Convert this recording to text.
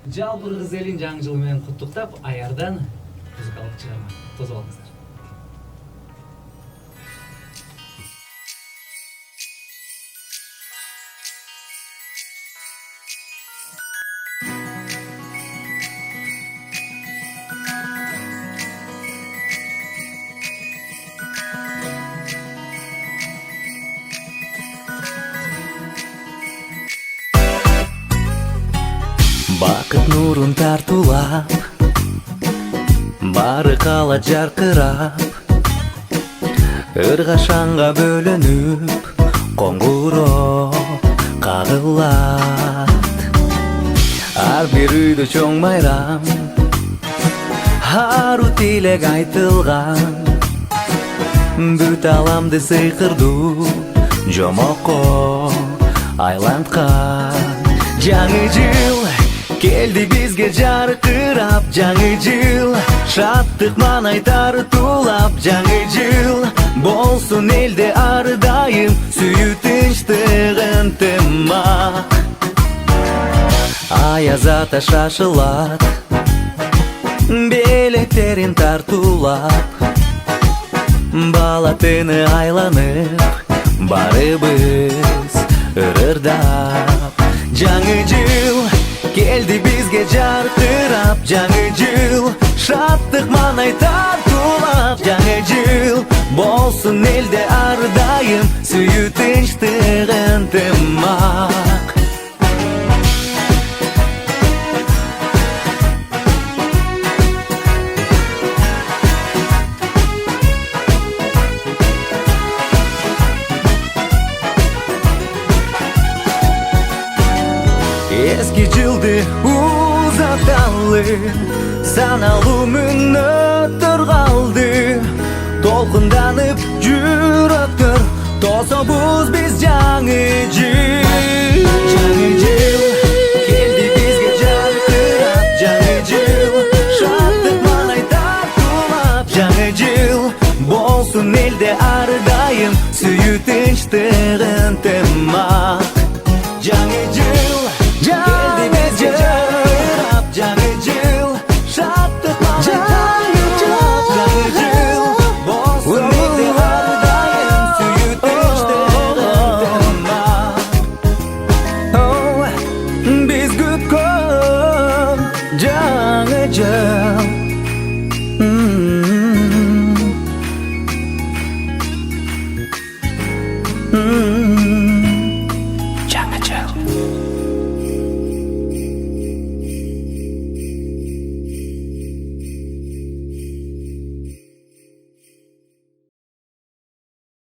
Жалпы элин жаңы жыл менен куттуктап, аярдан музыкалык чыгарма тосуп алыңыздар. Бакыт нурун тартуулап, бары кала жаркырап, ыргашанга бөлөнүп, коңгуроо кагылат. Ар бир үйдө чоң майрам, ару тилек айтылган, бүт аламды сыйкырдуу жомокко айланткан. Жаңы жыл келди бизге жаркырап, жаңы жыл шаттык маанай тартуулап, жаңы жыл болсун элде ар дайым сүйүү тынчтык ынтымак. Аяз ата шашылат, белектерин тартуулап, бала тыны айланып, барыбыз ырырдап. Жаңы жыл келди бизге жаркырап, жаңы жыл шаттык маанай тартуулап, жаңы жыл болсун элде ар дайым сүйүү тынчтык ынтымак. Eski жылды узаталы, саналуу мүнөттөр калды. Толкунданып жүрөктөр, тособуз биз жаңы жыл. Жаңы жыл келди бизге жаркырап, жаңы жыл шаттык маанай тартуулап, жаңы жыл болсун элде ар дайым сүйүү тынчтык ынтымак.